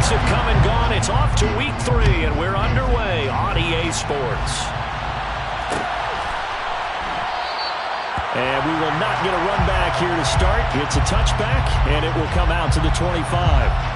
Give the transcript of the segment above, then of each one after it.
weeks have come and gone. It's off to week 3, and we're underway on EA Sports. And we will not get a run back here to start. It's a touchback, and it will come out to the 25.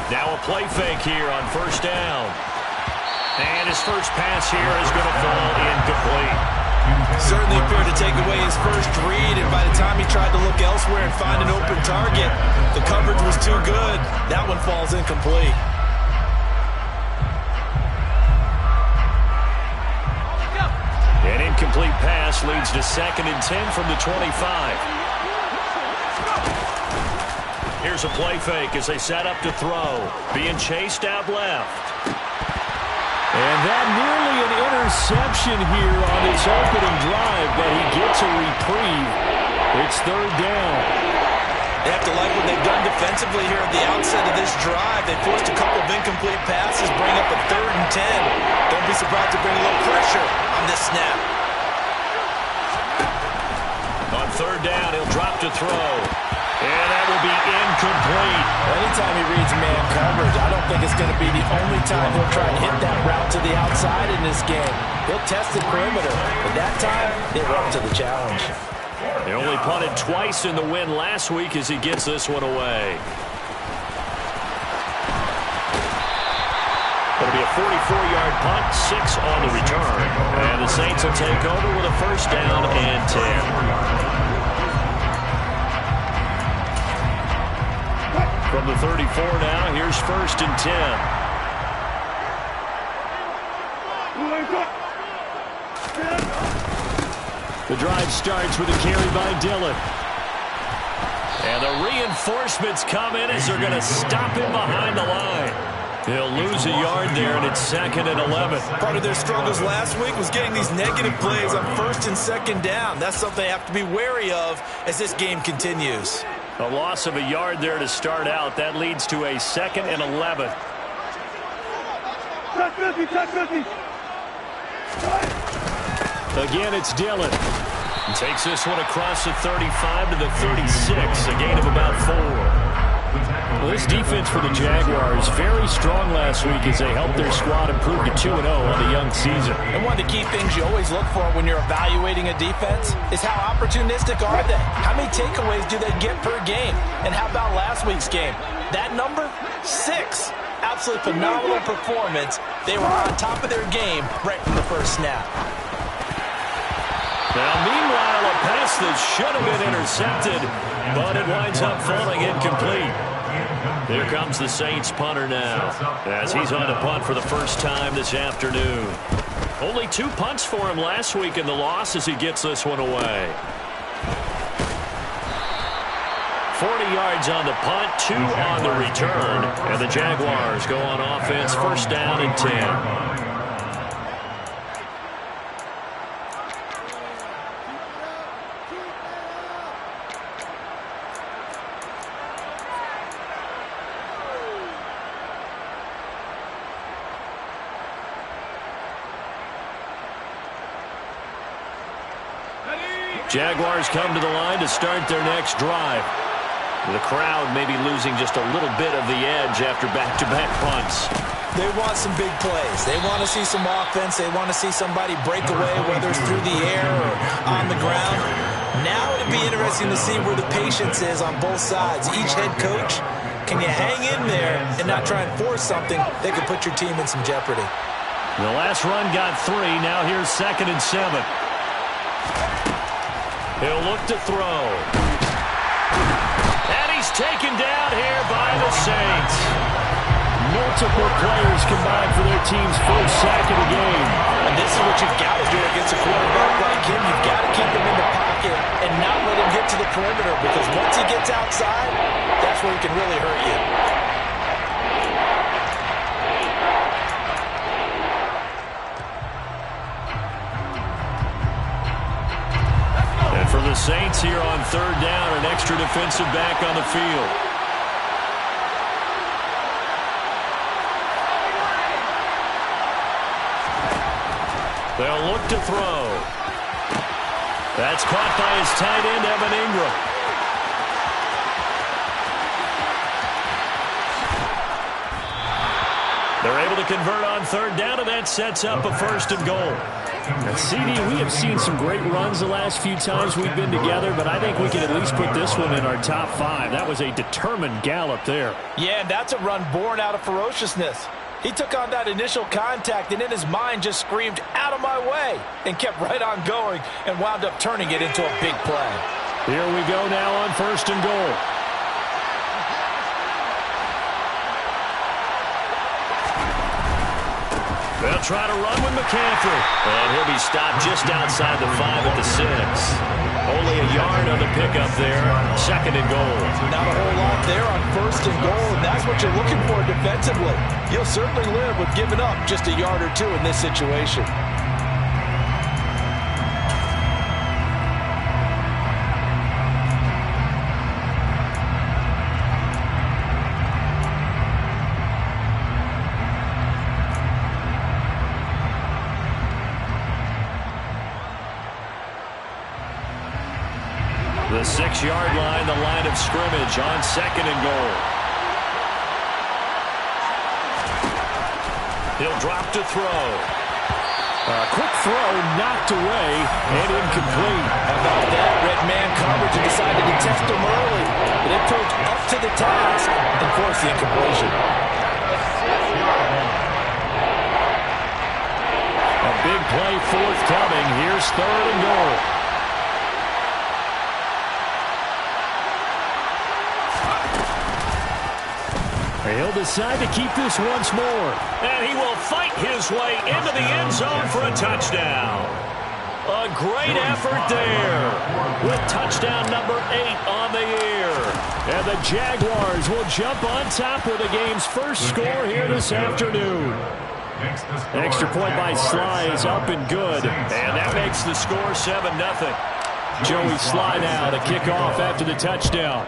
Now a play fake here on first down. And his first pass here is going to fall incomplete. Certainly appeared to take away his first read, and by the time he tried to look elsewhere and find an open target, the coverage was too good. That one falls incomplete. An incomplete pass leads to 2nd and 10 from the 25. Here's a play fake as they set up to throw. Being chased out left. And that nearly an interception here on its opening drive, but he gets a reprieve. It's 3rd down. They have to like what they've done defensively here at the outset of this drive. They forced a couple of incomplete passes, bring up a 3rd and 10. Don't be surprised to bring a little pressure on this snap. On 3rd down, he'll drop to throw. And that will be incomplete. Anytime he reads man coverage, I don't think it's going to be the only time he'll try and hit that route to the outside in this game. He'll test the perimeter, but that time, they were up to the challenge. They only punted twice in the win last week as he gets this one away. It'll be a 44-yard punt, 6 on the return. And the Saints will take over with a first down and 10. From the 34 now, here's 1st and 10. The drive starts with a carry by Dillon. And the reinforcements come in as they're going to stop him behind the line. He'll lose a yard there, and it's 2nd and 11. Part of their struggles last week was getting these negative plays on 1st and 2nd down. That's something they have to be wary of as this game continues. A loss of a yard there to start out. That leads to a 2nd and 11. Again, it's Dillon. He takes this one across the 35 to the 36, a gain of about 4. Well, this defense for the Jaguars, very strong last week as they helped their squad improve to 2-0 on the young season. And one of the key things you always look for when you're evaluating a defense is how opportunistic are they? How many takeaways do they get per game? And how about last week's game? That number? 6. Absolutely phenomenal performance. They were on top of their game right from the first snap. Now, meanwhile, a pass that should have been intercepted, but it winds up falling incomplete. Here comes the Saints punter now, as he's on to punt for the first time this afternoon. Only 2 punts for him last week in the loss as he gets this one away. 40 yards on the punt, 2 on the return, and the Jaguars go on offense, first down and 10. Jaguars come to the line to start their next drive. The crowd may be losing just a little bit of the edge after back-to-back punts. They want some big plays. They want to see some offense. They want to see somebody break away, whether it's through the air or on the ground. Now it'd be interesting to see where the patience is on both sides. Each head coach, can you hang in there and not try and force something that could put your team in some jeopardy? The last run got 3. Now here's 2nd and 7. He'll look to throw. And he's taken down here by the Saints. Multiple players combined for their team's first sack of the game. And this is what you've got to do against a quarterback like him. You've got to keep him in the pocket and not let him get to the perimeter, because once he gets outside, that's where he can really hurt you. defensive back on the field. They'll look to throw. That's caught by his tight end, Evan Ingram. They're able to convert on third down, and that sets up a 1st and goal. Now, CD, we have seen some great runs the last few times we've been together, but I think we can at least put this one in our top 5. That was a determined gallop there. Yeah, and that's a run born out of ferociousness. He took on that initial contact and in his mind just screamed, "Out of my way," and kept right on going and wound up turning it into a big play. Here we go now on 1st and goal. They'll try to run with McCaffrey. And he'll be stopped just outside the 5 at the 6. Only a yard on the pickup there. 2nd and goal. Not a whole lot there on 1st and goal, and that's what you're looking for defensively. You'll certainly live with giving up just a yard or 2 in this situation. The 6-yard line, the line of scrimmage on 2nd and goal. He'll drop to throw. A quick throw knocked away and incomplete. How about that? Red man coverage and decided to test him early. But it proved up to the task and forced the incompletion. A big play forthcoming. Here's 3rd and goal. He'll decide to keep this once more. And he will fight his way into the end zone for a touchdown. A great effort there with touchdown number 8 on the year. And the Jaguars will jump on top with the game's first score here this afternoon. Extra point by Sly is up and good. And that makes the score 7-0. Joey Sly now to kick off after the touchdown.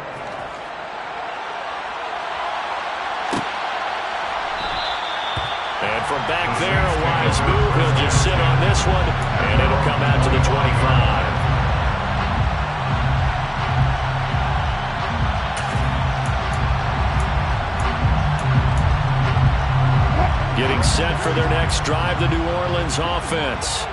And from back there, a wise move. He'll just sit on this one, and it'll come out to the 25. Getting set for their next drive, the New Orleans offense.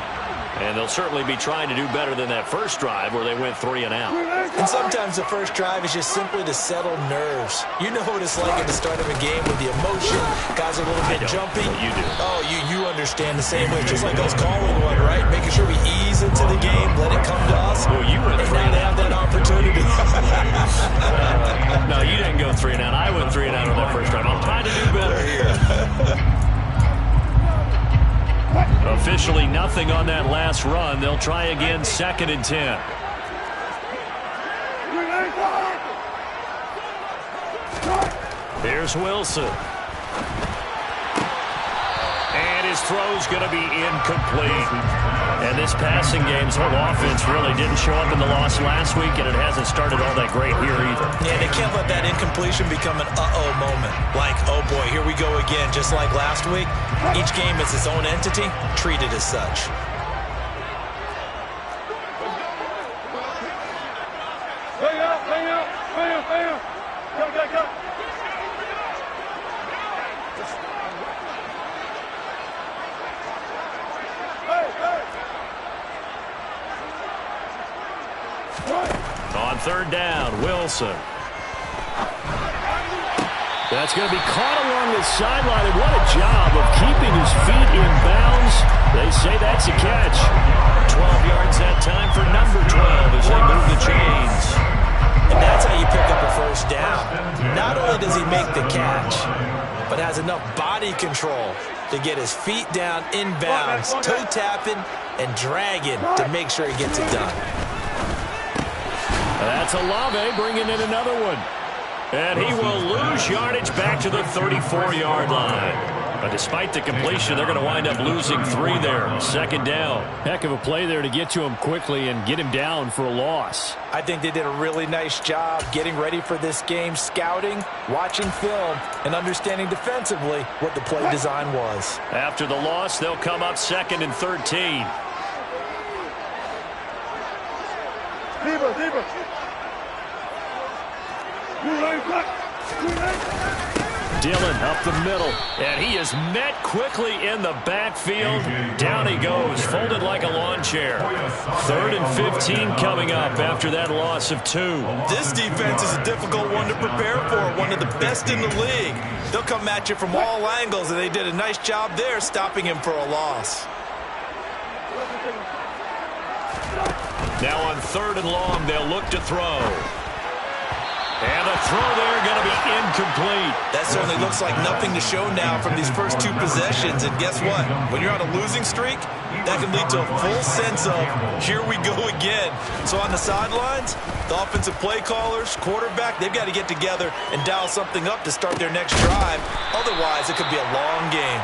And they'll certainly be trying to do better than that first drive where they went 3 and out. And sometimes the first drive is just simply to settle nerves. You know what it's like at the start of a game with the emotion. Guys are a little bit jumpy. You do. Oh, you understand the same way. Just like us calling one, right? Making sure we ease into the game, let it come to us. Well, you went 3 and now they have that opportunity. No, you didn't go 3 and out. I went 3 and out on that first drive. I'm trying to do better here. Officially nothing on that last run. They'll try again, 2nd and 10. Here's Wilson. And his throw's going to be incomplete. And this passing game's whole offense really didn't show up in the loss last week, and it hasn't started all that great here either. Yeah, they can't let that incompletion become an uh-oh moment. Like, oh boy, here we go again, just like last week. Each game is its own entity, treated as such. On 3rd down, Wilson. That's going to be caught along the sideline, and what a job of keeping his feet in bounds. They say that's a catch. 12 yards that time for number 12 as they move the chains. And that's how you pick up a first down. Not only does he make the catch, but has enough body control to get his feet down in bounds, toe tapping and dragging to make sure he gets it done. That's Olave bringing in another one. And he will lose yardage back to the 34-yard line. But despite the completion, they're going to wind up losing 3 there. Second down. Heck of a play there to get to him quickly and get him down for a loss. I think they did a really nice job getting ready for this game, scouting, watching film, and understanding defensively what the play design was. After the loss, they'll come up 2nd and 13. Dillon up the middle. And he is met quickly in the backfield. Down he goes, folded like a lawn chair. 3rd and 15 coming up after that loss of 2. This defense is a difficult one to prepare for, one of the best in the league. They'll come at you from all angles, and they did a nice job there stopping him for a loss. Now on 3rd and long, they'll look to throw. And the throw there going to be incomplete. That certainly looks like nothing to show now from these first 2 possessions. And guess what? When you're on a losing streak, that can lead to a full sense of, here we go again. So on the sidelines, the offensive play callers, quarterback, they've got to get together and dial something up to start their next drive. Otherwise, it could be a long game.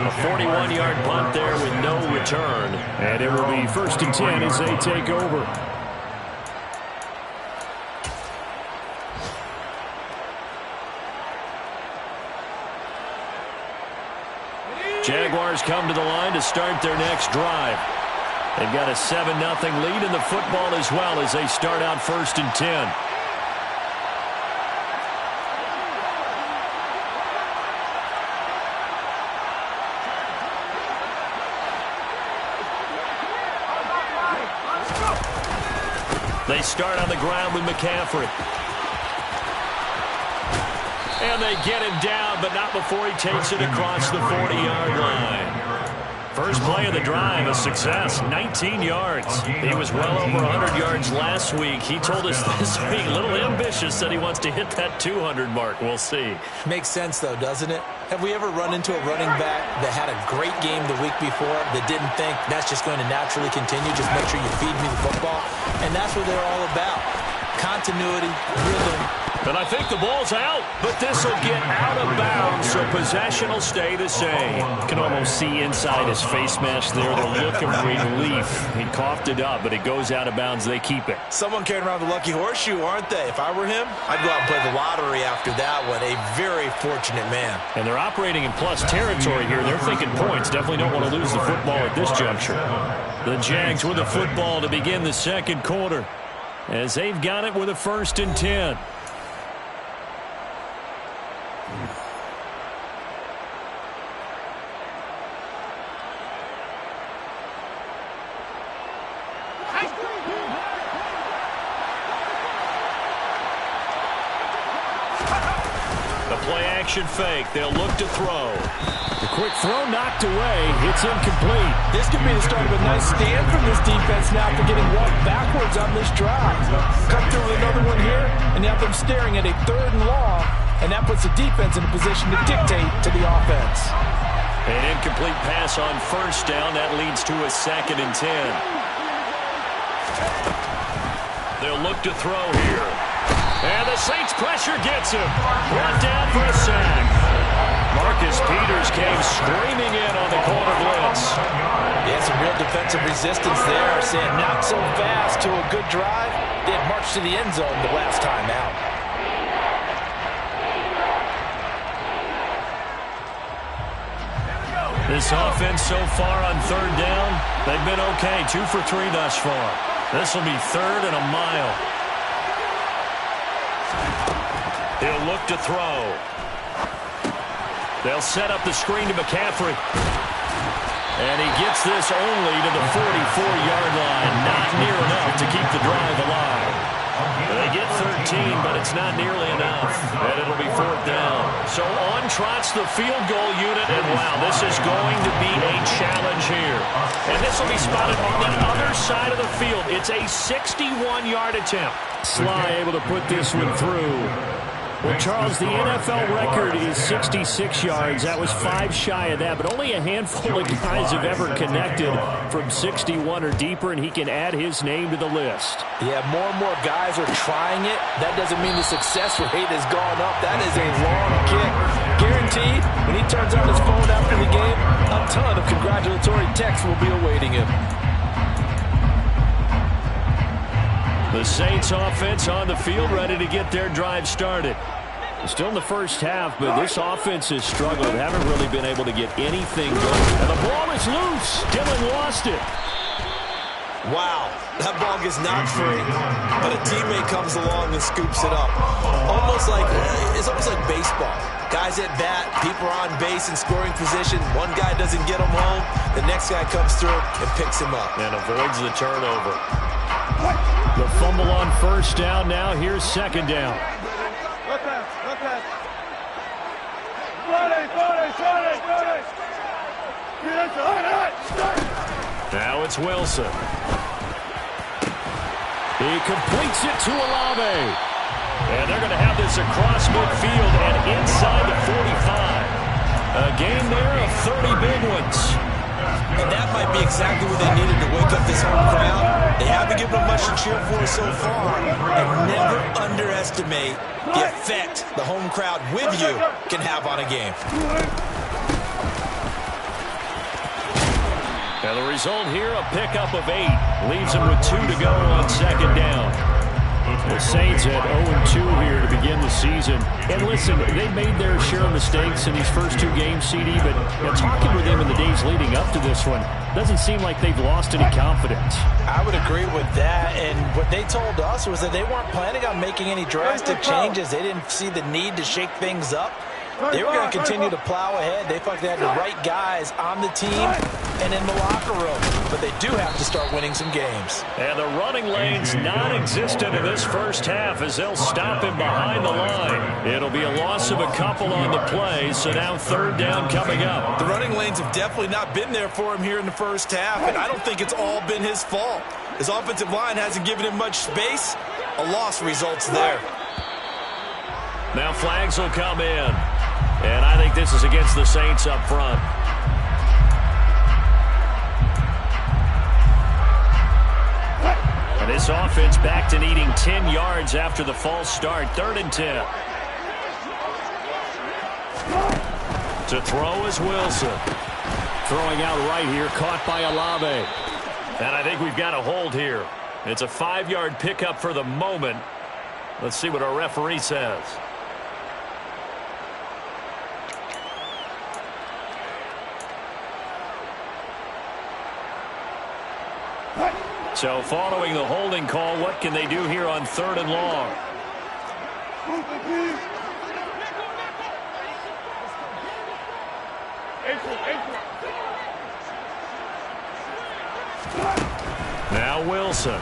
A 41-yard punt there with no return. And it will be 1st and 10 as they take over. Jaguars come to the line to start their next drive. They've got a 7-0 lead in the football as well as they start out 1st and 10. They start on the ground with McCaffrey. And they get him down, but not before he takes it across the 40-yard line. First play of the drive, a success, 19 yards. He was well over 100 yards last week. He told us this week, a little ambitious, that he wants to hit that 200 mark. We'll see. Makes sense, though, doesn't it? Have we ever run into a running back that had a great game the week before that didn't think that's just going to naturally continue? Just make sure you feed me the football. And that's what they're all about. Continuity, rhythm. And I think the ball's out, but this will get out of bounds, so possession will stay the same. You can almost see inside his face mask there the look of relief. He coughed it up, but it goes out of bounds. They keep it. Someone carrying around the lucky horseshoe, aren't they? If I were him, I'd go out and play the lottery after that one. A very fortunate man. And they're operating in plus territory here. They're thinking points. Definitely don't want to lose the football at this juncture. The Jags with the football to begin the second quarter, as they've got it with a 1st and 10. Play-action fake. They'll look to throw. The quick throw knocked away. It's incomplete. This could be the start of a nice stand from this defense now for getting walked backwards on this drive. Cut through with another one here, and you have them staring at a 3rd and long, and that puts the defense in a position to dictate to the offense. An incomplete pass on 1st down. That leads to a 2nd and 10. They'll look to throw here. And the Saints pressure gets him. Brought down for a sack. Marcus Peters came screaming in on the corner blitz. Yeah, some real defensive resistance there. Saying not so fast to a good drive. They had marched to the end zone the last time out. This offense so far on 3rd down, they've been okay. 2 for 3 thus far. This will be 3rd and a mile. He'll look to throw. They'll set up the screen to McCaffrey. And he gets this only to the 44-yard line. Not near enough to keep the drive alive. They get 13, but it's not nearly enough. And it'll be 4th down. So on trots the field goal unit. And wow, this is going to be a challenge here. And this will be spotted on the other side of the field. It's a 61-yard attempt. Sly able to put this one through. Well, Charles, the NFL record is 66 yards. That was 5 shy of that, but only a handful of guys have ever connected from 61 or deeper, and he can add his name to the list. Yeah, more and more guys are trying it. That doesn't mean the success rate has gone up. That is a long kick. Guaranteed, when he turns on his phone after ton of congratulatory texts will be awaiting him. The Saints offense on the field, ready to get their drive started. Still in the first half, but this offense has struggled. Haven't really been able to get anything going. And the ball is loose. Dillon lost it. Wow, that ball gets knocked free, but a teammate comes along and scoops it up. It's almost like baseball. Guys at bat, people are on base in scoring position. One guy doesn't get him home. The next guy comes through and picks him up. And avoids the turnover. The fumble on first down. Now here's second down. Now it's Wilson. He completes it to Olave. And they're going to have this across midfield and inside the 45. A game there of 30 big ones. And that might be exactly what they needed to wake up this home crowd. They haven't given them much to cheer for so far. And never underestimate the effect the home crowd with you can have on a game. And the result here, a pickup of 8. Leaves them with 2 to go on second down. The Saints at 0-2 here to begin the season. And listen, they made their share of mistakes in these first 2 games, CD, but talking with them in the days leading up to this one, doesn't seem like they've lost any confidence. I would agree with that, and what they told us was that they weren't planning on making any drastic changes. They didn't see the need to shake things up. They were going to continue to plow ahead. They felt like they had the right guys on the team and in the locker room. But they do have to start winning some games. And the running lane's non-existent in this first half as they'll stop him behind the line. It'll be a loss of a couple on the play, so now third down coming up. The running lanes have definitely not been there for him here in the first half, and I don't think it's all been his fault. His offensive line hasn't given him much space. A loss results there. Now flags will come in. And I think this is against the Saints up front. And this offense back to needing 10 yards after the false start. 3rd and 10. To throw is Wilson. Throwing out right here, caught by Olave. And I think we've got a hold here. It's a 5-yard pickup for the moment. Let's see what our referee says. So following the holding call, what can they do here on 3rd and long? Now Wilson.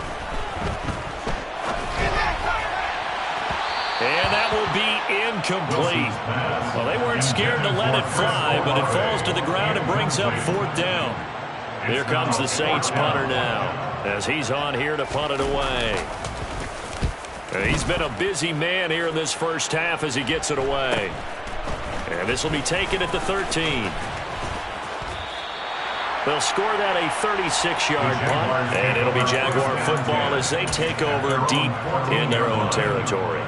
And that will be incomplete. Well, they weren't scared to let it fly, but it falls to the ground and brings up 4th down. Here comes the Saints punter now, as he's on here to punt it away. He's been a busy man here in this first half as he gets it away. And this will be taken at the 13. They'll score that a 36-yard punt, and it'll be Jaguar football as they take over deep in their own territory.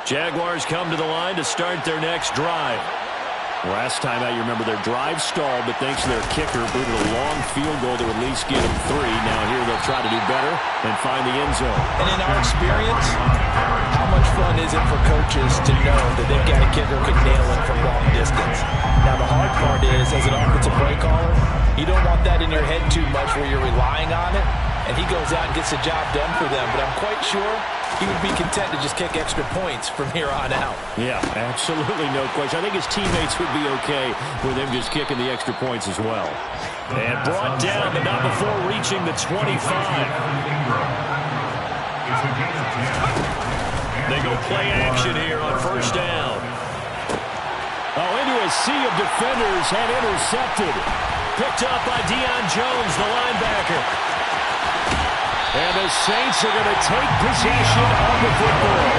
Jaguars come to the line to start their next drive. Last time out, you remember their drive stalled, but thanks to their kicker, booted a long field goal to at least get them 3. Now here they'll try to do better and find the end zone. And in our experience, how much fun is it for coaches to know that they've got a kicker who can nail it from long distance? Now the hard part is, as an offensive play caller, you don't want that in your head too much where you're relying on it, and he goes out and gets the job done for them. But I'm quite sure he would be content to just kick extra points from here on out. Yeah, absolutely no question. I think his teammates would be okay with him just kicking the extra points as well. And brought down, but not before reaching the 25. They go play action here on first down. Oh, into a sea of defenders and intercepted. Picked up by Deion Jones, the linebacker. And the Saints are going to take possession of the football.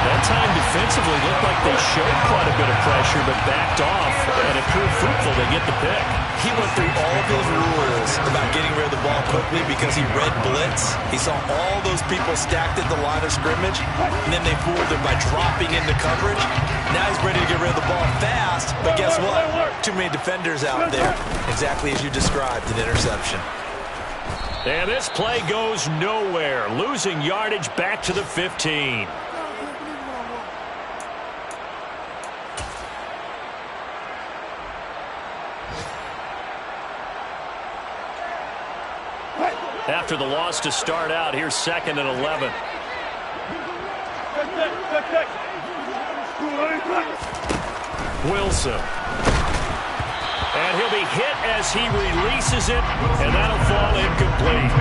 That time defensively looked like they showed quite a bit of pressure, but backed off, and it proved fruitful. They get the pick. He went through all those rules about getting rid of the ball quickly because he read blitz. He saw all those people stacked at the line of scrimmage, and then they fooled him by dropping into coverage. Now he's ready to get rid of the ball fast, but guess what? Too many defenders out there. Exactly as you described, an interception. And this play goes nowhere, losing yardage back to the 15. After the loss to start out, here's 2nd and 11. Wilson. And he'll be hit as he releases it, and that'll fall incomplete.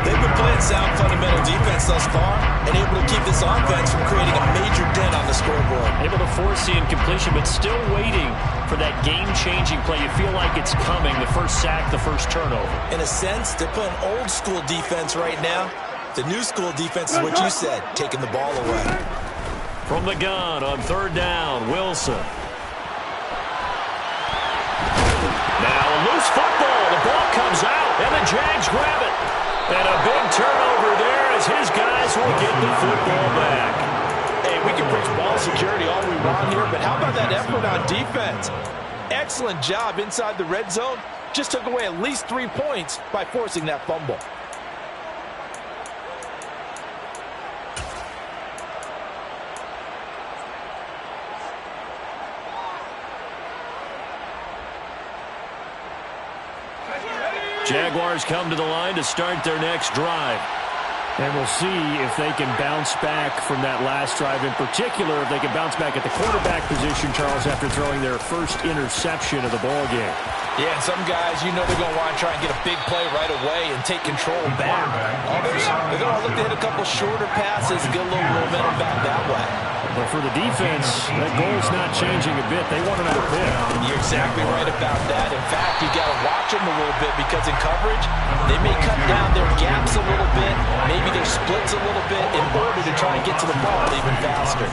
They've been playing sound fundamental defense thus far and able to keep this offense from creating a major dent on the scoreboard. Able to force the incompletion, but still waiting for that game-changing play. You feel like it's coming, the first sack, the first turnover. In a sense, they're playing old-school defense right now. The new-school defense is what you said, taking the ball away. From the gun on 3rd down, Wilson. Now a loose football. The ball comes out, and the Jags grab it. And a big turnover there as his guys will get the football back. Hey, we can preach ball security all we want here, but how about that effort on defense? Excellent job inside the red zone. Just took away at least 3 points by forcing that fumble. Jaguars come to the line to start their next drive. And we'll see if they can bounce back from that last drive. In particular, if they can bounce back at the quarterback position, Charles, after throwing their first interception of the ball game. Yeah, some guys, you know they're going to want to try and get a big play right away and take control back. Others, they're going to look to hit a couple shorter passes and get a little momentum back that way. But for the defense, that goal's not changing a bit. They want another pick. You're exactly right about that. In fact, you got to watch them a little bit because in coverage, they may cut down their gaps a little bit, maybe their splits a little bit in order to try and get to the ball even faster.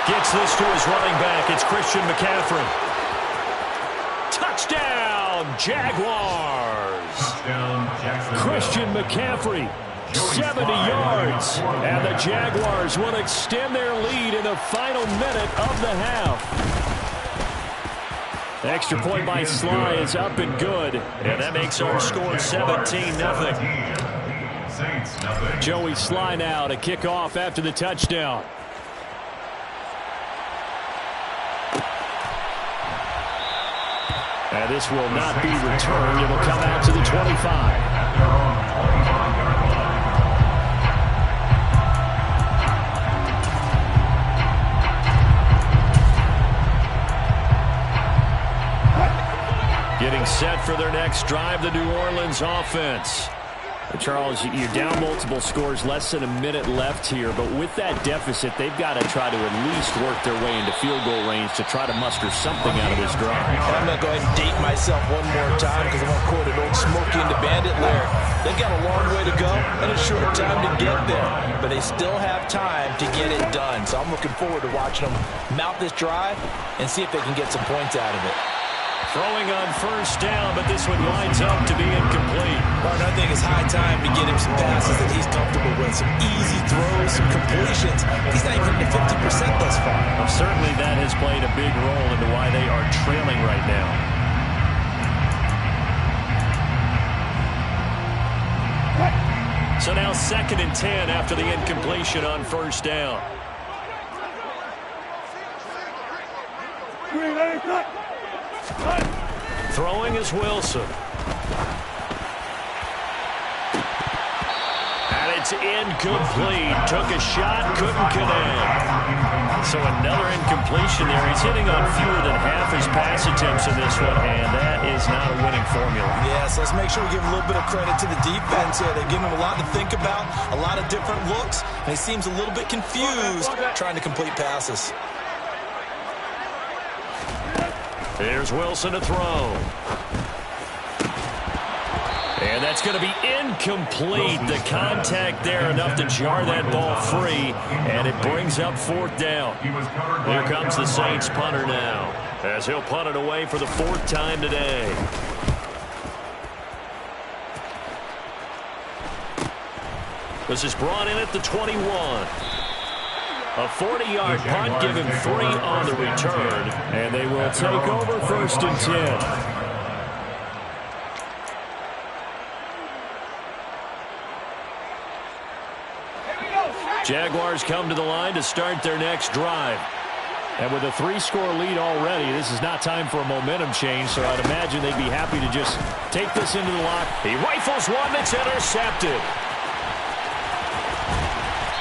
Gets this to his running back. It's Christian McCaffrey. Touchdown, Jaguars. Christian McCaffrey, 70 yards. And the Jaguars will extend their lead in the final minute of the half. The extra point by Sly is up and good. And that makes our score 17-0. Joey Sly now to kick off after the touchdown. And this will not be returned. It will come out to the 25. Getting set for their next drive, the New Orleans offense. Charles, you're down multiple scores, less than a minute left here, but with that deficit, they've got to try to at least work their way into field goal range to try to muster something out of this drive. I'm going to go ahead and date myself one more time because I want to quote an old Smokey and the Bandit lyric. They've got a long way to go and a short time to get there, but they still have time to get it done. So I'm looking forward to watching them mount this drive and see if they can get some points out of it. Throwing on 1st down, but this one lines up to be incomplete. Martin, I think it's high time to get him some passes that he's comfortable with. Some easy throws, some completions. He's not even at 50% thus far. Well, certainly that has played a big role into why they are trailing right now. So now 2nd and 10 after the incompletion on 1st down. Throwing is Wilson. And it's incomplete. Took a shot, couldn't connect. So another incompletion there. He's hitting on fewer than half his pass attempts in this one, and that is not a winning formula. Yeah, so let's make sure we give a little bit of credit to the defense here. They give him a lot to think about, a lot of different looks, and he seems a little bit confused trying to complete passes. Here's Wilson to throw. And that's going to be incomplete. The contact there enough to jar that ball free, and it brings up fourth down. Here comes the Saints punter now, as he'll punt it away for the fourth time today. This is brought in at the 21. A 40-yard punt, give him 3 on the return. And they will take over first and 10. Jaguars come to the line to start their next drive. And with a 3-score lead already, this is not time for a momentum change, so I'd imagine they'd be happy to just take this into the lock. He rifles one that's intercepted.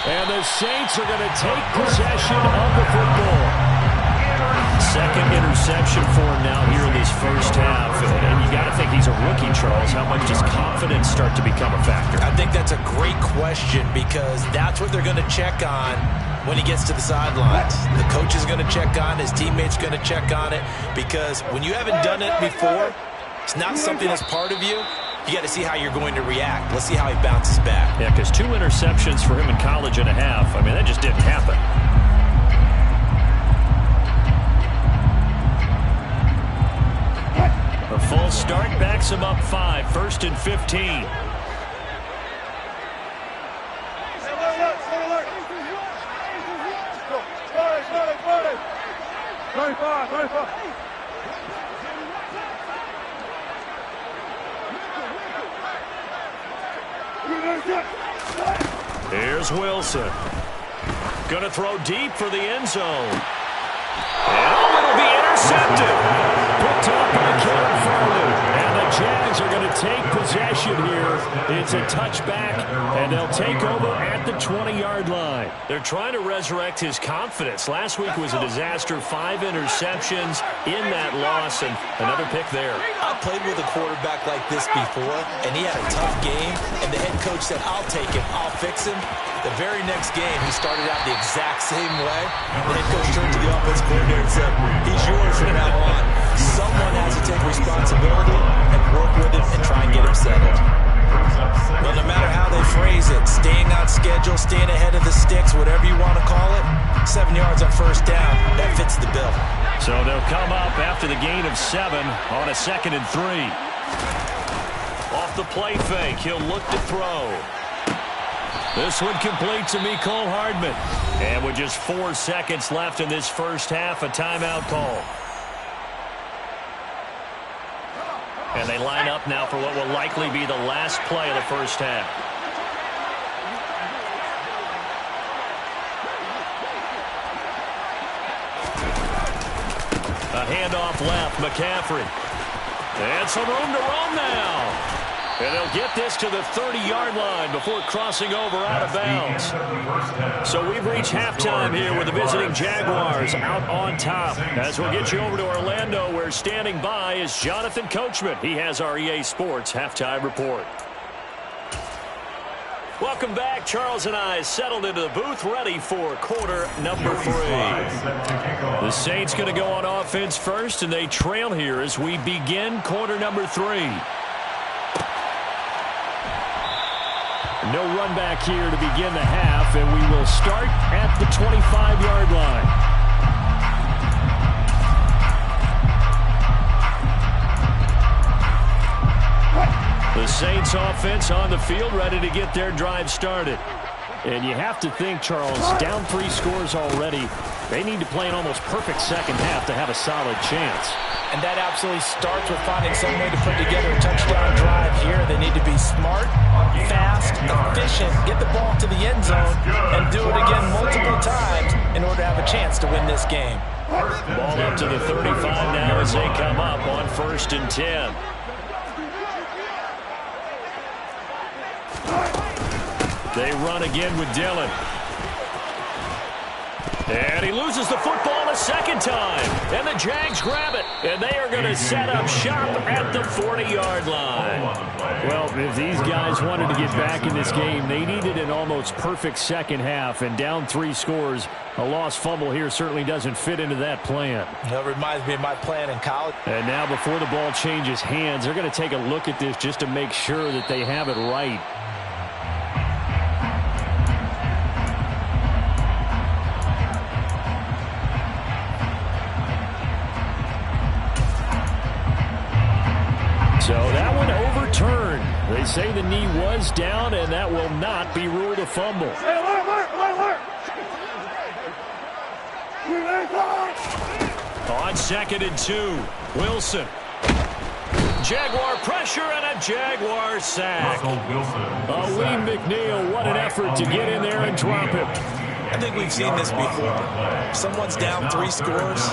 And the Saints are going to take possession of the football. Second interception for him now here in this first half. And you got to think he's a rookie, Charles. How much does confidence start to become a factor? I think that's a great question because that's what they're going to check on when he gets to the sidelines. The coach is going to check on it. His teammates going to check on it because when you haven't done it before, it's not something that's part of you. You got to see how you're going to react. Let's see how he bounces back. Yeah, because 2 interceptions for him in college and a half. I mean, that just didn't happen. A full start backs him up 5. First and 15. Here's Wilson. Going to throw deep for the end zone. And it'll be intercepted. Picked up by Kevin Farley. And the Jags are going to take possession here. It's a touchback, and they'll take over at the 20-yard line. They're trying to resurrect his confidence. Last week was a disaster. 5 interceptions in that loss, and another pick there. I played with a quarterback like this before, and he had a tough game, and the head coach said, I'll take him, I'll fix him. The very next game, he started out the exact same way. The head coach turned to the offensive coordinator and said, he's yours from now on. Someone has to take responsibility and work with him and try and get him settled. Well, no matter how they phrase it, staying on schedule, staying ahead of the sticks, whatever you want to call it, 7 yards on first down, that fits the bill. So they'll come up after the gain of 7 on a 2nd and 3. Off the play fake, he'll look to throw. This one complete to Mecole Hardman. And with just 4 seconds left in this first half, a timeout call. And they line up now for what will likely be the last play of the first half. A handoff left, McCaffrey. And some room to roam now. And they'll get this to the 30-yard line before crossing over out of bounds. So we've reached halftime here with the visiting Jaguars out on top. As we'll get you over to Orlando, where standing by is Jonathan Coachman. He has our EA Sports halftime report. Welcome back. Charles and I settled into the booth, ready for quarter number 3. The Saints going to go on offense first, and they trail here as we begin quarter number 3. No run back here to begin the half, and we will start at the 25-yard line. The Saints offense on the field, ready to get their drive started. And you have to think, Charles, down 3 scores already. They need to play an almost perfect second half to have a solid chance. And that absolutely starts with finding some way to put together a touchdown drive here. They need to be smart, fast, efficient, get the ball to the end zone, and do it again multiple times in order to have a chance to win this game. Ball up to the 35 now as they come up on 1st and 10. They run again with Dillon. And he loses the football a second time. And the Jags grab it. And they are going to set up shop at the 40-yard line. Well, if these guys wanted to get back in this game, they needed an almost perfect second half. And down 3 scores, a lost fumble here certainly doesn't fit into that plan. That reminds me of my plan in college. And now before the ball changes hands, they're going to take a look at this just to make sure that they have it right. So that one overturned. They say the knee was down, and that will not be ruled a fumble. On 2nd and 2, Wilson. Jaguar pressure and a Jaguar sack. Lee McNeil, what an effort to get in there and drop him. I think we've seen this before. If someone's down 3 scores,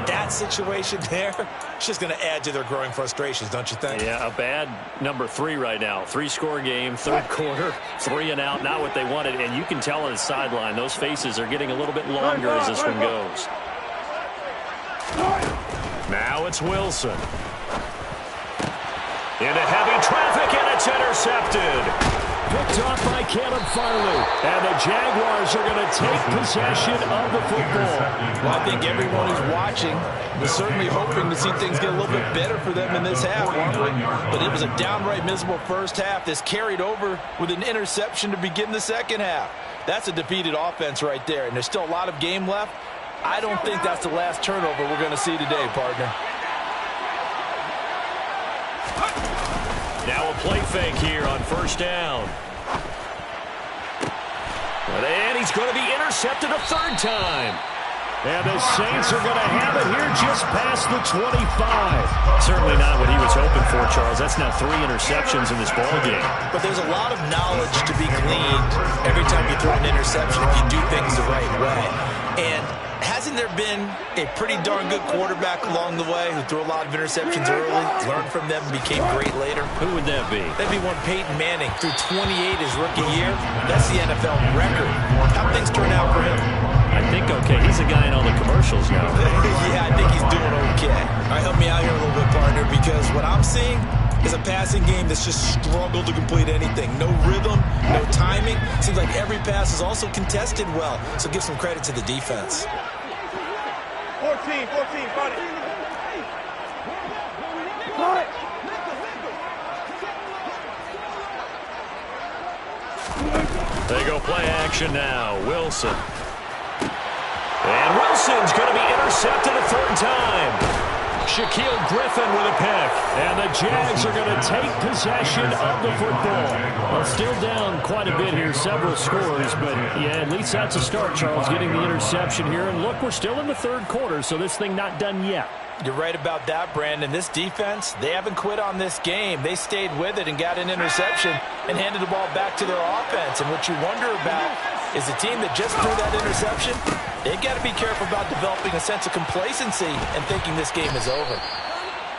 that situation there, it's just going to add to their growing frustrations, don't you think? Yeah, a bad number 3 right now. 3-score game, 3rd quarter, 3 and out, not what they wanted. And you can tell on the sideline, those faces are getting a little bit longer as this one goes. Now it's Wilson. Into heavy traffic, and it's intercepted. Picked off by Caleb Farley. And the Jaguars are going to take possession of the football. Well, I think everyone who's watching was certainly hoping to see things get a little bit better for them in this half, weren't we? But it was a downright miserable first half. This carried over with an interception to begin the second half. That's a defeated offense right there, and there's still a lot of game left. I don't think that's the last turnover we're going to see today, partner. Now a play fake here on 1st down. And he's going to be intercepted a 3rd time. And the Saints are going to have it here just past the 25. Certainly not what he was hoping for, Charles. That's now 3 interceptions in this ballgame. But there's a lot of knowledge to be gleaned every time you throw an interception if you do things the right way. And hasn't there been a pretty darn good quarterback along the way who threw a lot of interceptions early, learned from them, and became great later? Who would that be? That'd be one Peyton Manning, threw 28 his rookie year. That's the NFL record. How things turn out for him? I think okay. He's a guy in all the commercials now. Yeah, I think he's doing okay. All right, help me out here a little bit, partner, because what I'm seeing is a passing game that's just struggled to complete anything. No rhythm, no timing. Seems like every pass is also contested well, so give some credit to the defense. 14, got it. They go play action now. Wilson. And Wilson's going to be intercepted a 3rd time. Shaquille Griffin with a pick. And the Jags are going to take possession of the football. Well, still down quite a bit here, several scores, but yeah, at least that's a start, Charles, getting the interception here. And look, we're still in the 3rd quarter, so this thing not done yet. You're right about that, Brandon. This defense, they haven't quit on this game. They stayed with it and got an interception and handed the ball back to their offense. And what you wonder about is the team that just threw that interception, they've got to be careful about developing a sense of complacency and thinking this game is over.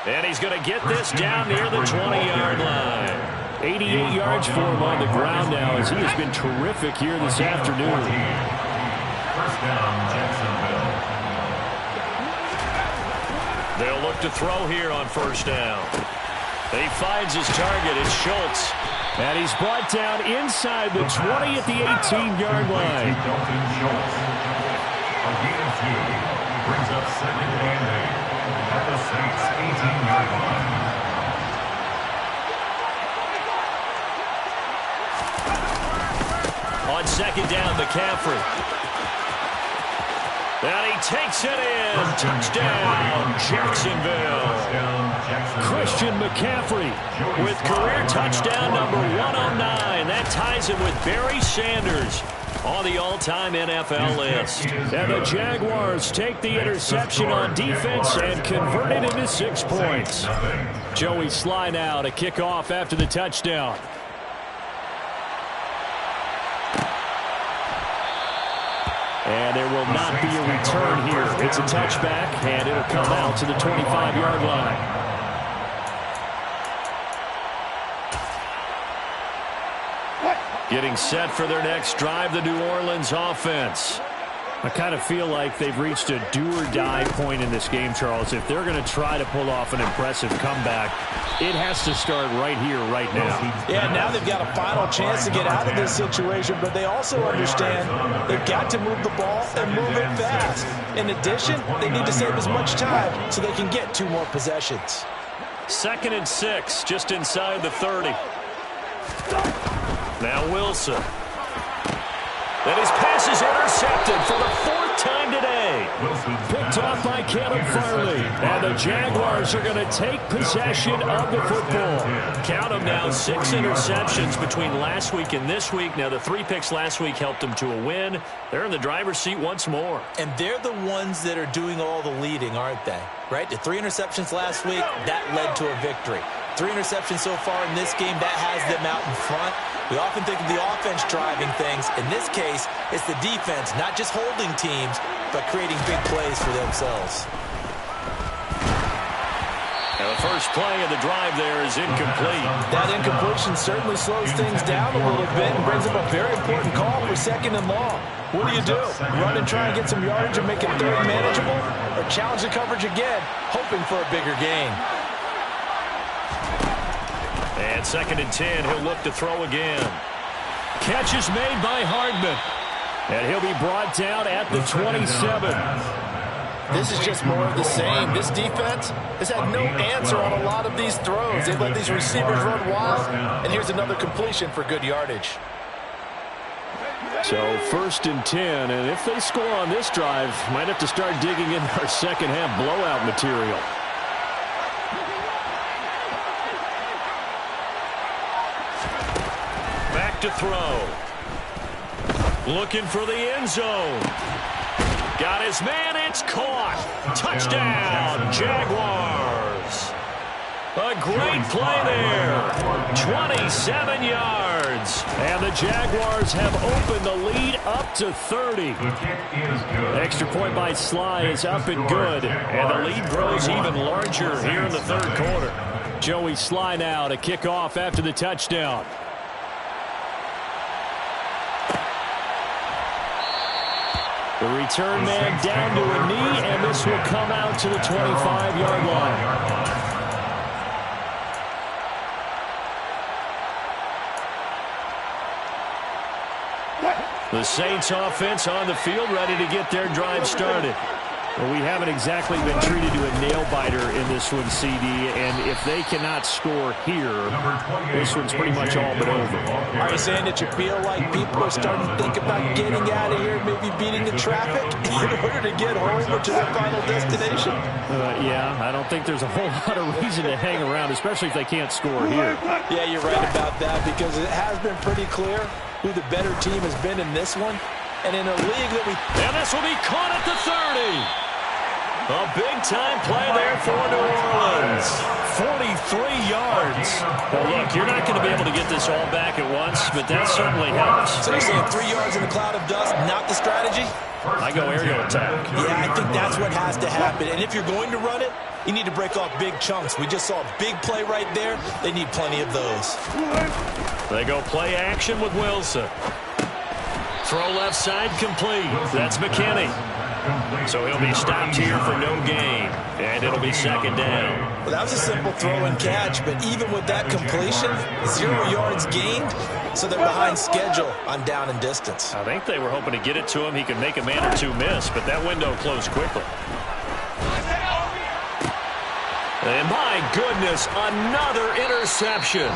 And he's going to get this down near the 20-yard line. 88 yards for him on the ground now as he has been terrific here this afternoon. 1st down, Jacksonville. They'll look to throw here on 1st down. He finds his target. It's Schultz. And he's brought down inside the 20 at the 18-yard line. A gain of 2 brings up 2nd and 8 at the Saints' 18-yard line. On 2nd down, McCaffrey. And he takes it in. Touchdown, Jacksonville. Christian McCaffrey with career touchdown number 109. That ties him with Barry Sanders on the all-time NFL list. And the Jaguars take the interception on defense and convert it into 6 points. Joey Sly now to kick off after the touchdown. And there will not be a return here. It's a touchback, and it'll come out to the 25-yard line. Getting set for their next drive, the New Orleans offense. I kind of feel like they've reached a do-or-die point in this game, Charles. If they're going to try to pull off an impressive comeback, it has to start right here, right now. Yeah, now they've got a final chance to get out of this situation, but they also understand they've got to move the ball and move it fast. In addition, they need to save as much time so they can get 2 more possessions. 2nd and 6, just inside the 30. Now Wilson. And his pass is intercepted for the 4th time today. Picked up by Caleb Farley. And the Jaguars are going to take possession of the football. Count them now, 6 interceptions between last week and this week. Now, the 3 picks last week helped them to a win. They're in the driver's seat once more. And they're the ones that are doing all the leading, aren't they? Right? The 3 interceptions last week, that led to a victory. 3 interceptions so far in this game, that has them out in front. We often think of the offense driving things. In this case, it's the defense, not just holding teams, but creating big plays for themselves. And the first play of the drive there is incomplete. That incompletion certainly slows things down a little bit and brings up a very important call for 2nd and long. What do? Run and try and get some yardage and make it 3rd manageable? Or challenge the coverage again, hoping for a bigger gain? And 2nd and 10, he'll look to throw again. Catch is made by Hardman. And he'll be brought down at the 27. This is just more of the same. This defense has had no answer on a lot of these throws. They've let these receivers run wild. And here's another completion for good yardage. So 1st and 10. And if they score on this drive, might have to start digging in our second half blowout material. To throw. Looking for the end zone. Got his man. It's caught. Touchdown, Jaguars. A great play there. 27 yards. And the Jaguars have opened the lead up to 30. Extra point by Sly is up and good. And the lead grows even larger here in the 3rd quarter. Joey Sly now to kick off after the touchdown. The return man down to a knee, and this will come out to the 25-yard line. The Saints offense on the field, ready to get their drive started. Well, we haven't exactly been treated to a nail-biter in this one, CD, and if they cannot score here, this one's pretty much all but over. Are you saying that you feel like people are starting to think about getting out of here, maybe beating the traffic in order to get home or to their final destination? Yeah, I don't think there's a whole lot of reason to hang around, especially if they can't score here. Yeah, you're right about that, because it has been pretty clear who the better team has been in this one. And in a league that And this will be caught at the 30. A big-time play there for New Orleans. 43 yards. Well, look, you're not going to be able to get this all back at once, but that certainly helps. So you're saying 3 yards in a cloud of dust, not the strategy? I go aerial attack. Yeah, I think that's what has to happen. And if you're going to run it, you need to break off big chunks. We just saw a big play right there. They need plenty of those. They go play action with Wilson. Throw left side complete. That's McKinney. So he'll be stopped here for no gain. And it'll be 2nd down. Well, that was a simple throw and catch, but even with that completion, 0 yards gained, so they're behind schedule on down and distance. I think they were hoping to get it to him. He could make a man or two miss, but that window closed quickly. And my goodness, another interception.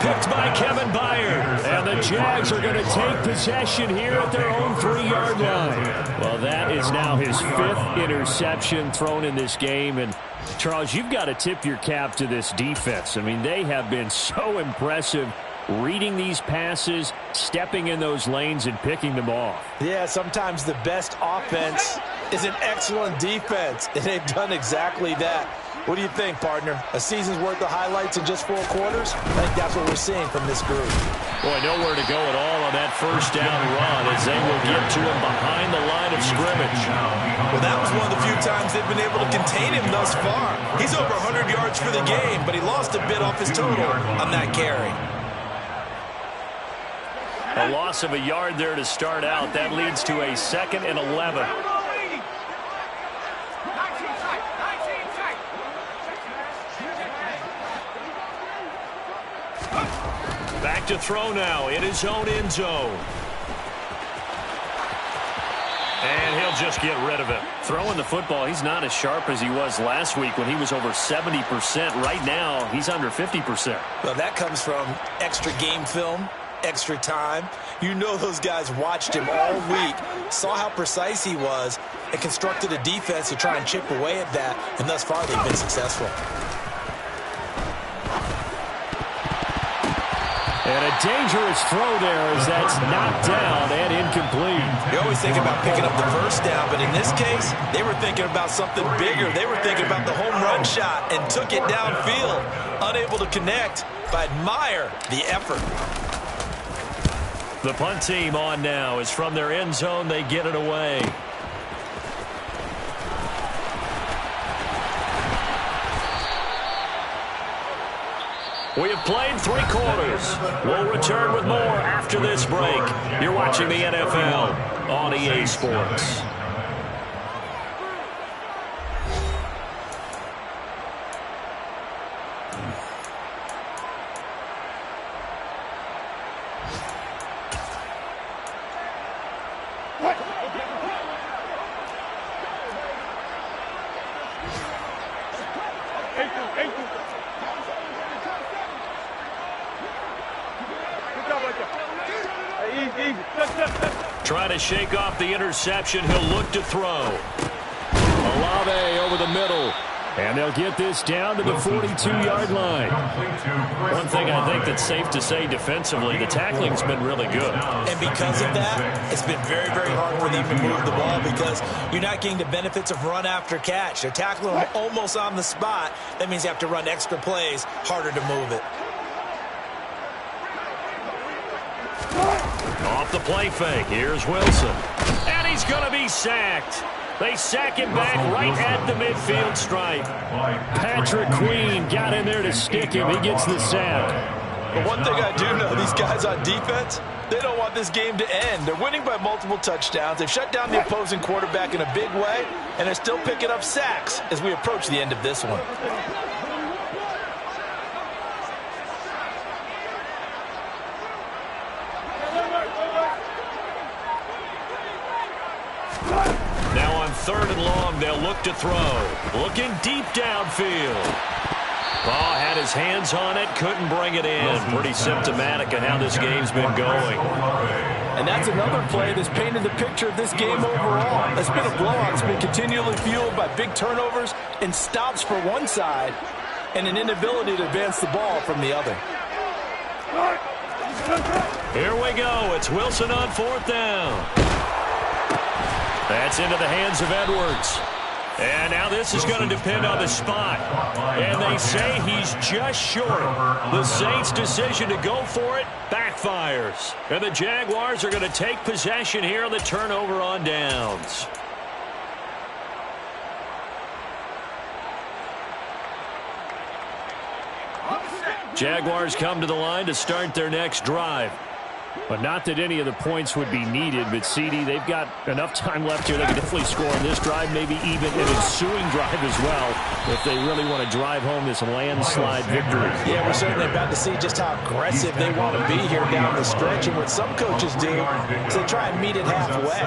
Picked by Kevin Byard. And the Jags are going to take possession here at their own 3-yard line. Well, that is now his 5th interception thrown in this game. And, Charles, you've got to tip your cap to this defense. I mean, they have been so impressive reading these passes, stepping in those lanes, and picking them off. Yeah, sometimes the best offense is an excellent defense, and they've done exactly that. What do you think, partner? A season's worth of highlights in just 4 quarters? I think that's what we're seeing from this group. Boy, nowhere to go at all on that first down run as they will get to him behind the line of scrimmage. Well, that was one of the few times they've been able to contain him thus far. He's over 100 yards for the game, but he lost a bit off his total on that carry. A loss of a yard there to start out. That leads to a 2nd and 11. Back to throw now in his own end zone. And he'll just get rid of it. Throwing the football, he's not as sharp as he was last week when he was over 70%. Right now, he's under 50%. Well, that comes from extra game film, extra time. You know those guys watched him all week, saw how precise he was, and constructed a defense to try and chip away at that, and thus far they've been successful. And a dangerous throw there as that's knocked down and incomplete. You always think about picking up the first down, but in this case, they were thinking about something bigger. They were thinking about the home run shot and took it downfield. Unable to connect, but admire the effort. The punt team on now is from their end zone. They get it away. We have played 3 quarters. We'll return with more after this break. You're watching the NFL on EA Sports. Trying to shake off the interception. He'll look to throw. Olave over the middle. And they'll get this down to the 42-yard line. One thing I think that's safe to say defensively, the tackling's been really good. And because of that, it's been very, very hard for them to move the ball because you're not getting the benefits of run after catch. They're tackling them almost on the spot. That means you have to run extra plays, harder to move it. Off the play fake. Here's Wilson. And he's going to be sacked. They sack him back right at the midfield stripe. Patrick Queen got in there to stick him. He gets the sack. But one thing I do know, these guys on defense, they don't want this game to end. They're winning by multiple touchdowns. They've shut down the opposing quarterback in a big way, and they're still picking up sacks as we approach the end of this one. Now on 3rd and long, they'll look to throw. Looking deep downfield. Oh, had his hands on it, couldn't bring it in. Pretty symptomatic of how this game's been going. And that's another play that's painted the picture of this game overall. It's been a blowout. It's been continually fueled by big turnovers and stops for one side and an inability to advance the ball from the other. Here we go. It's Wilson on 4th down. That's into the hands of Edwards. And now this is going to depend on the spot. And they say he's just short. The Saints' decision to go for it backfires. And the Jaguars are going to take possession here on the turnover on downs. Jaguars come to the line to start their next drive. But not that any of the points would be needed. But, CD, they've got enough time left here. They can definitely score on this drive, maybe even an ensuing drive as well, if they really want to drive home this landslide victory. Yeah, we're certainly about to see just how aggressive they want to be here down the stretch. And what some coaches do is they try and meet it halfway,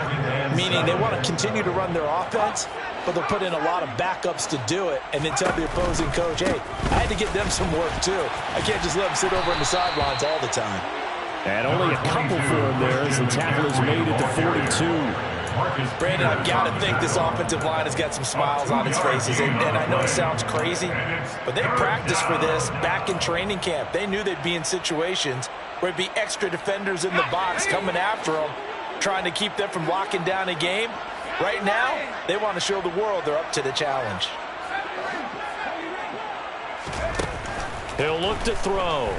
meaning they want to continue to run their offense, but they'll put in a lot of backups to do it and then tell the opposing coach, hey, I had to get them some work too. I can't just let them sit over on the sidelines all the time. And only a couple for him there as the tackle is made at the 42. Brandon, I've got to think this offensive line has got some smiles on its faces. And I know it sounds crazy, but they practiced for this back in training camp. They knew they'd be in situations where it'd be extra defenders in the box coming after them, trying to keep them from locking down a game. Right now, they want to show the world they're up to the challenge. He'll look to throw.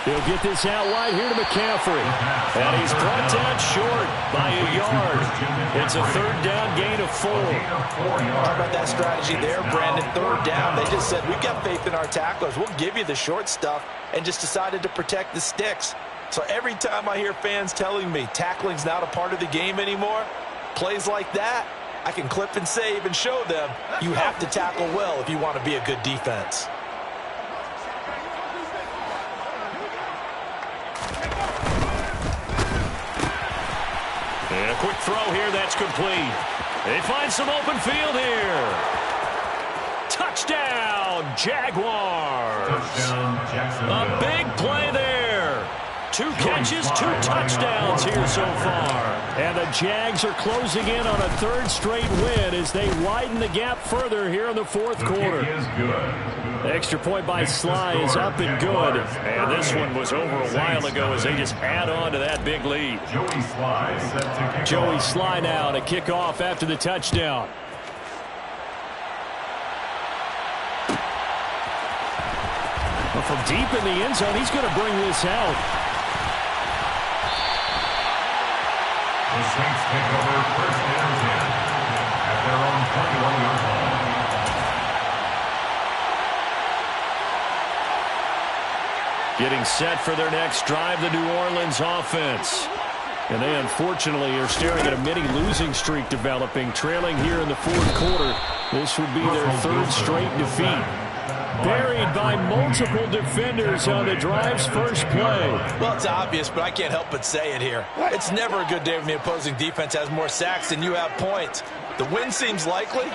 He'll get this out wide here to McCaffrey. And he's brought down short by a yard. It's a 3rd down gain of 4. How about that strategy there, Brandon? 3rd down. They just said, we've got faith in our tacklers. We'll give you the short stuff, and just decided to protect the sticks. So every time I hear fans telling me tackling's not a part of the game anymore, plays like that, I can clip and save and show them you have to tackle well if you want to be a good defense. And a quick throw here, that's complete. They find some open field here. Touchdown, Jaguars. A big play there. 2 catches, 2 touchdowns here so far. And the Jags are closing in on a 3rd straight win as they widen the gap further here in the 4th quarter. The extra point by Sly is up and good. And this one was over a while ago as they just add on to that big lead. Joey Sly now to kick off after the touchdown. Well, from deep in the end zone, he's going to bring this out. The Saints take over 1st and 10 at their own 21-yard line. Getting set for their next drive, the New Orleans offense. And they unfortunately are staring at a mini losing streak developing, trailing here in the 4th quarter. This would be their 3rd straight defeat. Buried by multiple defenders on the drive's first play. Well, it's obvious, but I can't help but say it here. It's never a good day when the opposing defense has more sacks than you have points. The win seems likely,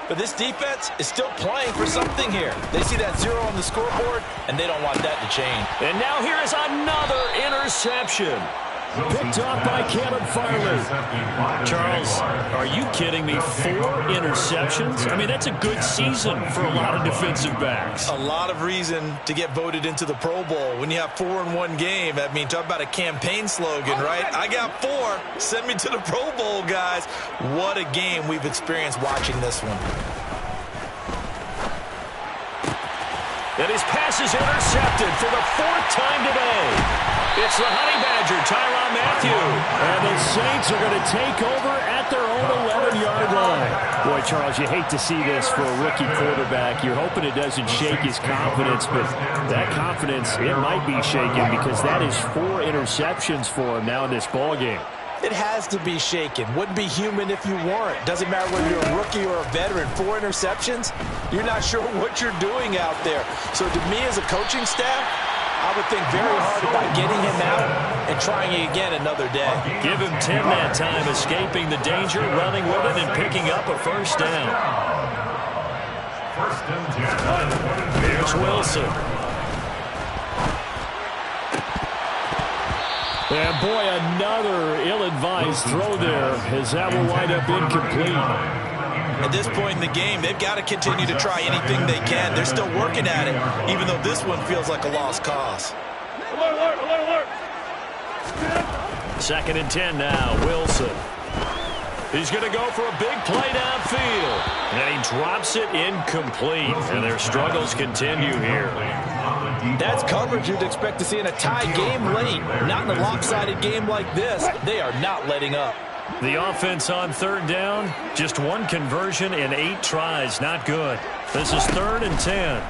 but this defense is still playing for something here. They see that 0 on the scoreboard, and they don't want that to change. And now here is another interception. Picked off by Caleb Farley. Charles, are you kidding me? 4 interceptions? I mean, that's a good season for a lot of defensive backs. A lot of reason to get voted into the Pro Bowl. When you have 4 in one game, I mean, talk about a campaign slogan, right? I got 4. Send me to the Pro Bowl, guys. What a game we've experienced watching this one. And his pass is intercepted for the 4th time today. It's the Honey Badger, Tyrann Mathieu. And the Saints are going to take over at their own 11-yard line. Boy, Charles, you hate to see this for a rookie quarterback. You're hoping it doesn't shake his confidence, but that confidence, it might be shaken because that is 4 interceptions for him now in this ballgame. It has to be shaken. Wouldn't be human if you weren't. Doesn't matter whether you're a rookie or a veteran. 4 interceptions, you're not sure what you're doing out there. So to me as a coaching staff, I would think very hard about getting him out and trying it again another day. Give him 10 that time, escaping the danger, running with it, and picking up a 1st down. 1st and 10. Here's Wilson. And boy, another ill-advised throw there as that will wind up incomplete. At this point in the game, they've got to continue to try anything they can. They're still working at it, even though this one feels like a lost cause. 2nd and 10 now, Wilson. He's going to go for a big play downfield. And he drops it incomplete. And their struggles continue here. That's coverage you'd expect to see in a tie game late. Not in a lopsided game like this. They are not letting up. The offense on 3rd down, just 1 conversion in 8 tries. Not good. This is 3rd and 10.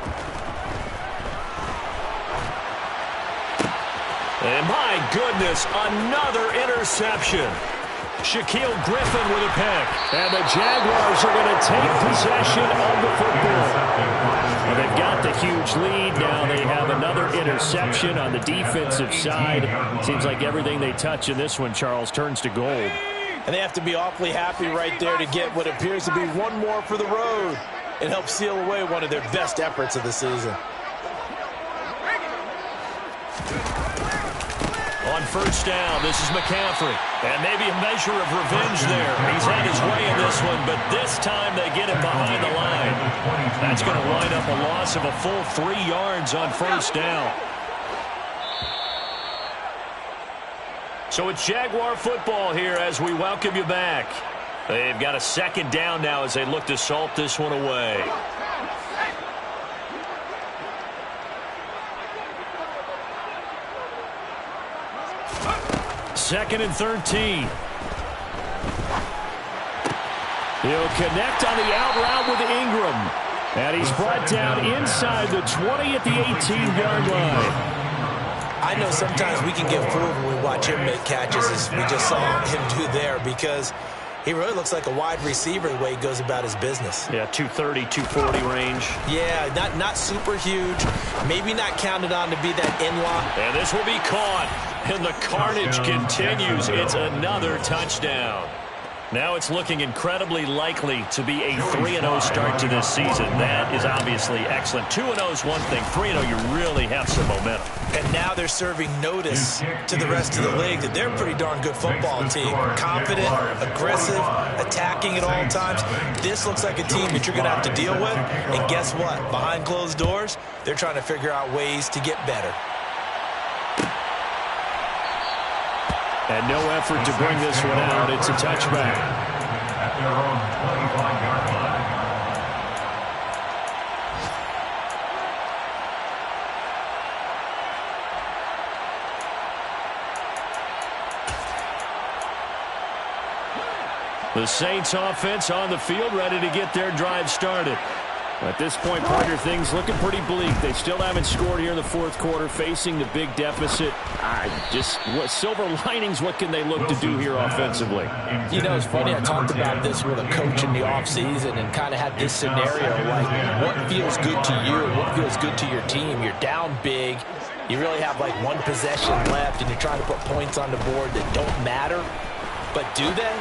And my goodness, another interception. Shaquille Griffin with a pick. And the Jaguars are going to take possession of the football. Well, they've got the huge lead. Now they have another interception on the defensive side. Seems like everything they touch in this one, Charles, turns to gold. And they have to be awfully happy right there to get what appears to be 1 more for the road. It helps seal away one of their best efforts of the season. On 1st down, this is McCaffrey. And maybe a measure of revenge there. He's had his way in this one, but this time they get him behind the line. That's going to wind up a loss of a full 3 yards on 1st down. So it's Jaguar football here as we welcome you back. They've got a 2nd down now as they look to salt this one away. Second and 13. He'll connect on the out route with Ingram. And he's brought down inside the 20 at the 18-yard line. I know sometimes we can get fooled when we watch him make catches, as we just saw him do there, because he really looks like a wide receiver the way he goes about his business. Yeah, 230, 240 range. Yeah, not super huge. Maybe not counted on to be that in-lock. And this will be caught. And the carnage continues. It's another touchdown. Now it's looking incredibly likely to be a 3-0 start to this season. That is obviously excellent. 2-0 is one thing. 3-0, you really have some momentum. And now they're serving notice to the rest of the league that they're a pretty darn good football team. Confident, aggressive, attacking at all times. This looks like a team that you're going to have to deal with. And guess what? Behind closed doors, they're trying to figure out ways to get better. And no effort to bring this one out. It's a touchback. At their own 25-yard line. The Saints offense on the field, ready to get their drive started. At this point, partner, things looking pretty bleak. They still haven't scored here in the fourth quarter, facing the big deficit. What silver linings, what can they look to do here offensively? You know, it's funny, I talked about this with a coach in the offseason and kind of had this scenario, like what feels good to you, what feels good to your team. You're down big. You really have like one possession left, and you're trying to put points on the board that don't matter. But do they?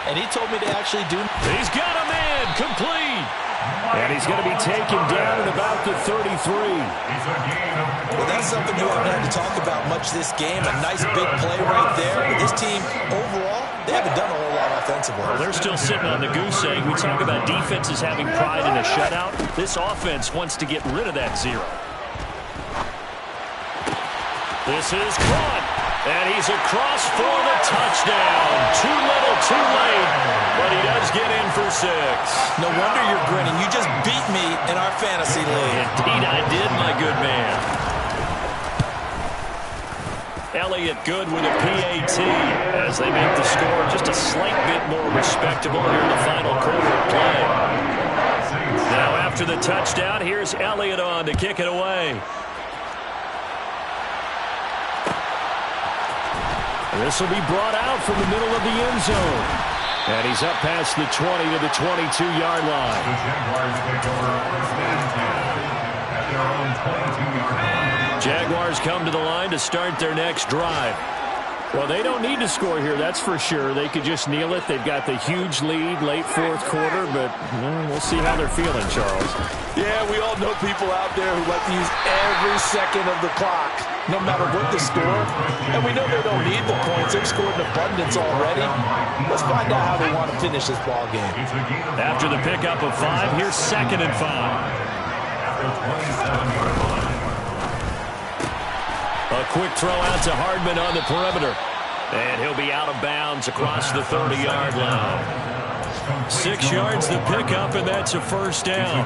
And he told me they actually do. He's got a man complete. And he's going to be taken down at about the 33. Well, that's something you haven't had to talk about much this game. A nice big play right there. But this team, overall, they haven't done a whole lot offensively. Well, they're still sitting on the goose egg. We talk about defenses having pride in a shutout. This offense wants to get rid of that zero. This is caught. And he's across for the touchdown. Too little, too late. But he does get in for 6. No wonder you're grinning. You just beat me in our fantasy league. Indeed I did, my good man. Elliott good with a PAT as they make the score just a slight bit more respectable here in the final quarter of play. Now after the touchdown, here's Elliott on to kick it away. This will be brought out from the middle of the end zone. And he's up past the 20 to the 22-yard line. The Jaguars take over first and 10 at their own 22-yard line. Jaguars come to the line to start their next drive. Well, they don't need to score here, that's for sure. They could just kneel it. They've got the huge lead late fourth quarter, but we'll see how they're feeling, Charles. Yeah, we all know people out there who like to use every second of the clock, no matter what the score. And we know they don't need the points. They've scored in abundance already. Let's find out how they want to finish this ball game. After the pickup of 5, here's 2nd and 5. At the 27-yard line. A quick throw out to Hardman on the perimeter. And he'll be out of bounds across the 30-yard line. 6 yards the pickup, and that's a first down.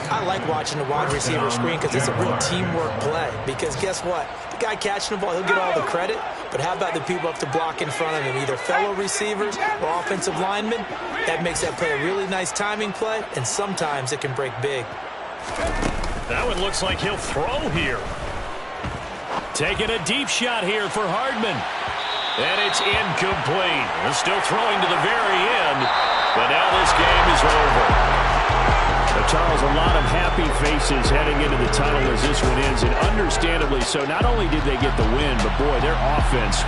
I like watching the wide receiver screen because it's a real teamwork play. Because guess what? The guy catching the ball, he'll get all the credit. But how about the people up to block in front of him, either fellow receivers or offensive linemen? That makes that play a really nice timing play, and sometimes it can break big. That one looks like he'll throw here. Taking a deep shot here for Hardman. And it's incomplete. They're still throwing to the very end. But now this game is over. Charles, a lot of happy faces heading into the tunnel as this one ends, and understandably so. Not only did they get the win, but boy, their offense